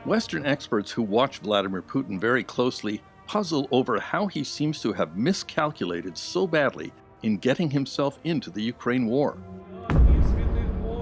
Western experts who watch Vladimir Putin very closely puzzle over how he seems to have miscalculated so badly in getting himself into the Ukraine war.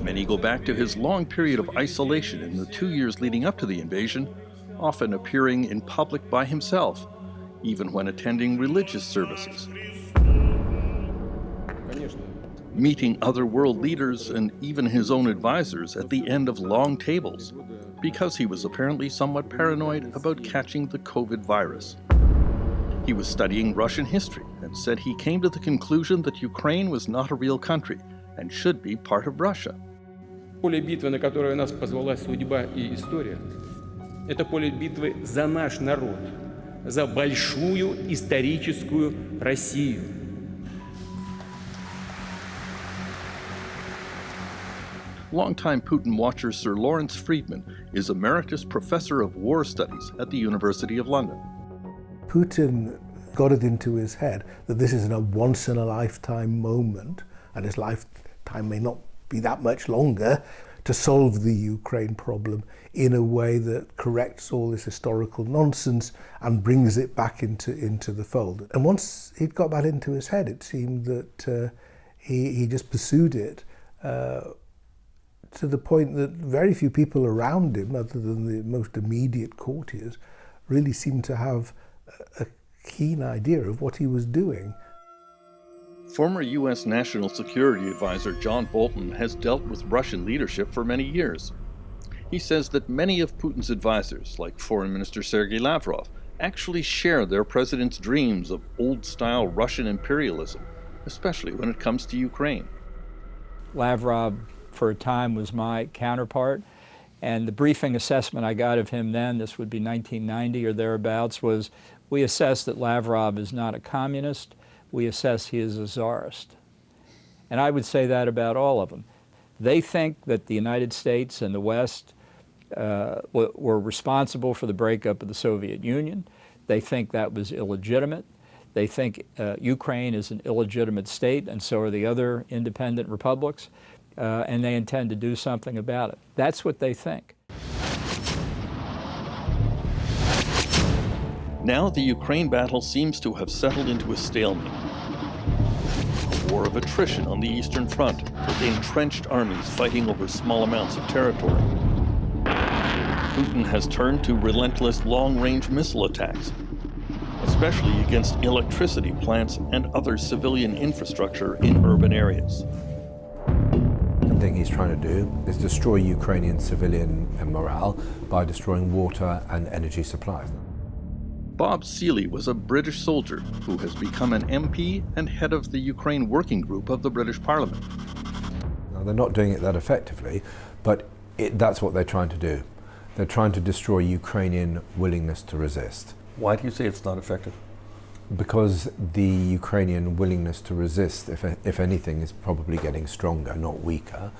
Many go back to his long period of isolation in the 2 years leading up to the invasion, often appearing in public by himself, even when attending religious services. Meeting other world leaders and even his own advisors at the end of long tables, because he was apparently somewhat paranoid about catching the COVID virus. He was studying Russian history and said he came to the conclusion that Ukraine was not a real country and should be part of Russia. Поле битвы, на которое нас позвала судьба и история, это поле битвы за наш народ, за большую историческую Россию. Longtime Putin watcher Sir Lawrence Friedman is Emeritus Professor of War Studies at the University of London. Putin got it into his head that this is a once-in-a-lifetime moment, and his lifetime may not be that much longer, to solve the Ukraine problem in a way that corrects all this historical nonsense and brings it back into the fold. And once he'd got that into his head, it seemed that he just pursued it to the point that very few people around him, other than the most immediate courtiers, really seemed to have a keen idea of what he was doing. Former U.S. National Security Advisor John Bolton has dealt with Russian leadership for many years. He says that many of Putin's advisors, like Foreign Minister Sergei Lavrov, actually share their president's dreams of old-style Russian imperialism, especially when it comes to Ukraine. Lavrov, for a time, was my counterpart, and the briefing assessment I got of him then, this would be 1990 or thereabouts, was we assess that Lavrov is not a communist, we assess he is a czarist. And I would say that about all of them. They think that the United States and the West were responsible for the breakup of the Soviet Union. They think that was illegitimate. They think Ukraine is an illegitimate state, and so are the other independent republics. And they intend to do something about it. That's what they think. Now the Ukraine battle seems to have settled into a stalemate. A war of attrition on the Eastern Front, with entrenched armies fighting over small amounts of territory. Putin has turned to relentless long-range missile attacks, especially against electricity plants and other civilian infrastructure in urban areas. One thing he's trying to do is destroy Ukrainian civilian morale by destroying water and energy supplies. Bob Seeley was a British soldier who has become an MP and head of the Ukraine Working Group of the British Parliament. Now, they're not doing it that effectively, but that's what they're trying to do. They're trying to destroy Ukrainian willingness to resist. Why do you say it's not effective? Because the Ukrainian willingness to resist, if anything, is probably getting stronger, not weaker,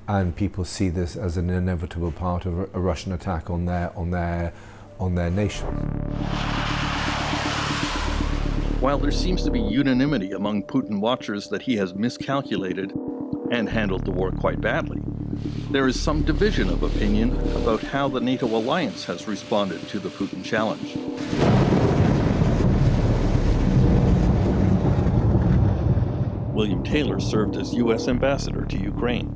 and people see this as an inevitable part of a Russian attack on their nation. While there seems to be unanimity among Putin watchers that he has miscalculated and handled the war quite badly, there is some division of opinion about how the NATO alliance has responded to the Putin challenge. William Taylor served as U.S. ambassador to Ukraine.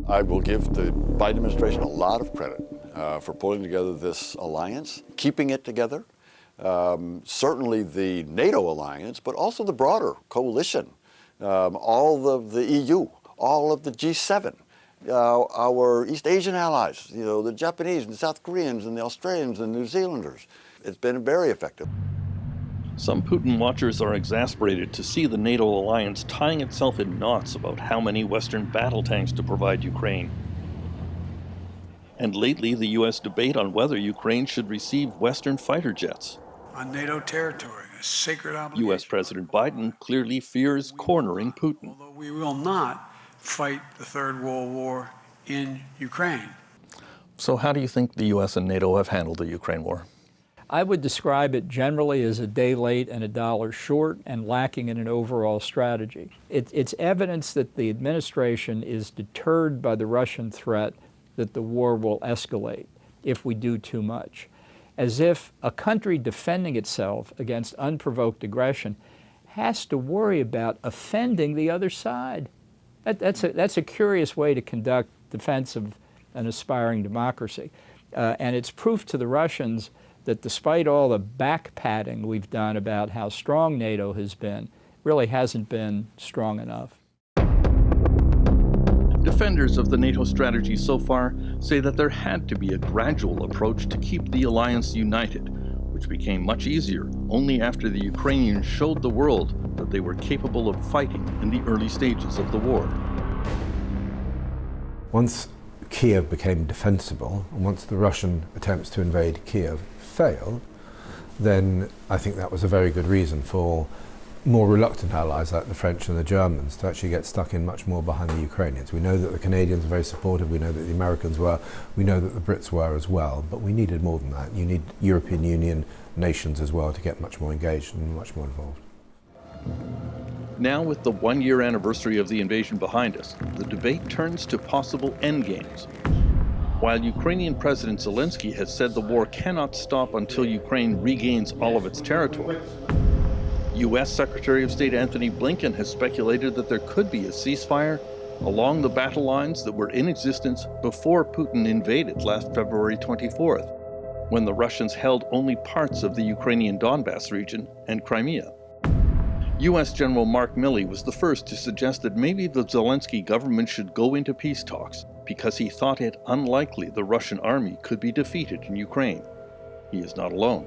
I will give the Biden administration a lot of credit for pulling together this alliance, keeping it together. Certainly the NATO alliance, but also the broader coalition, all of the EU, all of the G7, our East Asian allies, the Japanese and the South Koreans and the Australians and New Zealanders. It's been very effective. Some Putin watchers are exasperated to see the NATO alliance tying itself in knots about how many Western battle tanks to provide Ukraine. And lately, the U.S. debate on whether Ukraine should receive Western fighter jets. On NATO territory, a sacred obligation. U.S. President Biden clearly fears cornering Putin. Although we will not fight the Third World War in Ukraine. So how do you think the U.S. and NATO have handled the Ukraine war? I would describe it generally as a day late and a dollar short and lacking in an overall strategy. It's evidence that the administration is deterred by the Russian threat that the war will escalate. if we do too much. As if a country defending itself against unprovoked aggression has to worry about offending the other side. That's a curious way to conduct defense of an aspiring democracy. And it's proof to the Russians that despite all the back-patting we've done about how strong NATO has been, really hasn't been strong enough. Defenders of the NATO strategy so far say that there had to be a gradual approach to keep the alliance united, which became much easier only after the Ukrainians showed the world that they were capable of fighting in the early stages of the war. Once Kiev became defensible, and once the Russian attempts to invade Kiev failed, then I think that was a very good reason for more reluctant allies like the French and the Germans to actually get stuck in much more behind the Ukrainians. We know that the Canadians were very supportive, we know that the Americans were, we know that the Brits were as well, but we needed more than that. You need European Union nations as well to get much more engaged and much more involved. Now, with the one-year anniversary of the invasion behind us, the debate turns to possible endgames. While Ukrainian President Zelensky has said the war cannot stop until Ukraine regains all of its territory, U.S. Secretary of State Antony Blinken has speculated that there could be a ceasefire along the battle lines that were in existence before Putin invaded last February 24th, when the Russians held only parts of the Ukrainian Donbass region and Crimea. U.S. General Mark Milley was the first to suggest that maybe the Zelensky government should go into peace talks because he thought it unlikely the Russian army could be defeated in Ukraine. He is not alone.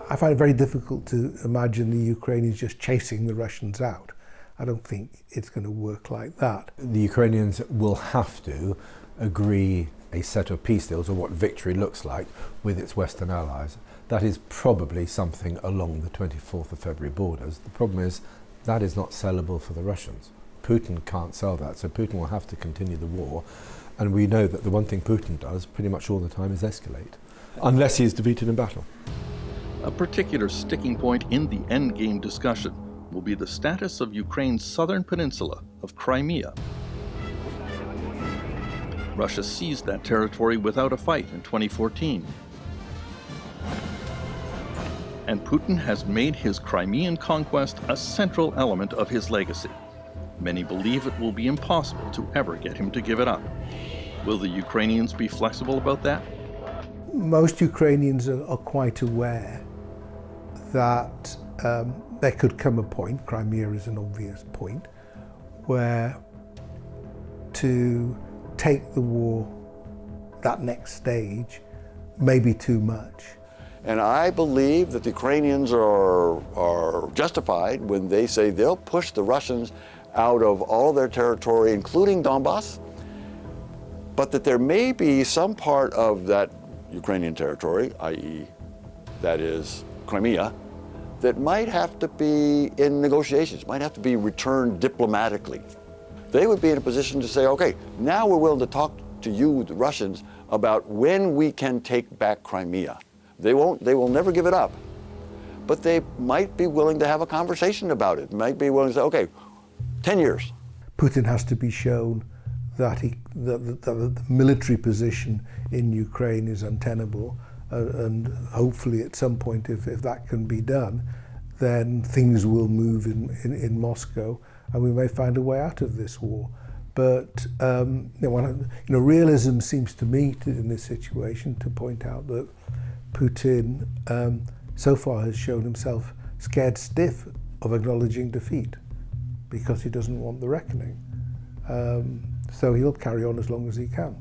I find it very difficult to imagine the Ukrainians just chasing the Russians out. I don't think it's going to work like that. The Ukrainians will have to agree a set of peace deals, or what victory looks like, with its Western allies. That is probably something along the 24th of February borders. The problem is that is not sellable for the Russians. Putin can't sell that, so Putin will have to continue the war. And we know that the one thing Putin does pretty much all the time is escalate, unless he is defeated in battle. A particular sticking point in the endgame discussion will be the status of Ukraine's southern peninsula of Crimea. Russia seized that territory without a fight in 2014. And Putin has made his Crimean conquest a central element of his legacy. Many believe it will be impossible to ever get him to give it up. Will the Ukrainians be flexible about that? Most Ukrainians are quite aware that there could come a point, Crimea is an obvious point, where to take the war that next stage may be too much. And I believe that the Ukrainians are justified when they say they'll push the Russians out of all their territory, including Donbass, but that there may be some part of that Ukrainian territory, i.e., that is Crimea, that might have to be in negotiations, might have to be returned diplomatically. They would be in a position to say, okay, now we're willing to talk to you, the Russians, about when we can take back Crimea. They will never give it up, but they might be willing to have a conversation about it, might be willing to say, okay, 10 years. Putin has to be shown that the military position in Ukraine is untenable, and hopefully at some point, if that can be done, then things will move in Moscow, and we may find a way out of this war. But realism seems to me in this situation to point out that Putin so far has shown himself scared stiff of acknowledging defeat because he doesn't want the reckoning. So he'll carry on as long as he can.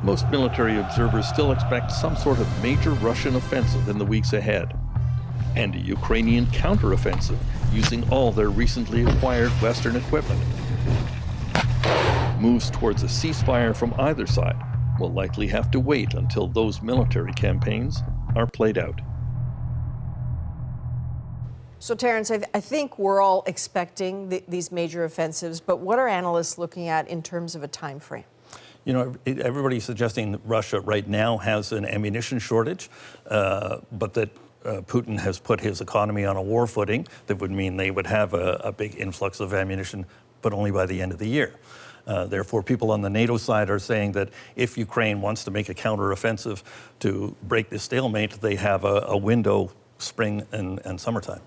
Most military observers still expect some sort of major Russian offensive in the weeks ahead, and a Ukrainian counteroffensive using all their recently acquired Western equipment. Moves towards a ceasefire from either side will likely have to wait until those military campaigns are played out. So, Terence, I think we're all expecting these major offensives, but what are analysts looking at in terms of a time frame? You know, everybody's suggesting that Russia right now has an ammunition shortage, but that Putin has put his economy on a war footing that would mean they would have a big influx of ammunition, but only by the end of the year. Therefore, people on the NATO side are saying that if Ukraine wants to make a counteroffensive to break this stalemate, they have a window spring and summertime.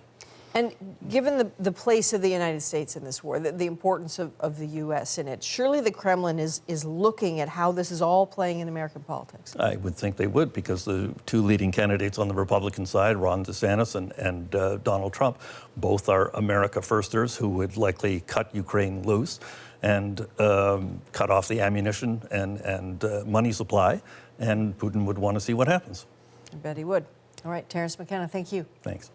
And given the place of the United States in this war, the importance of the U.S. in it, surely the Kremlin is looking at how this is all playing in American politics. I would think they would, because the two leading candidates on the Republican side, Ron DeSantis and Donald Trump, both are America firsters who would likely cut Ukraine loose and cut off the ammunition and money supply, and Putin would want to see what happens. I bet he would. All right, Terence McKenna, thank you. Thanks.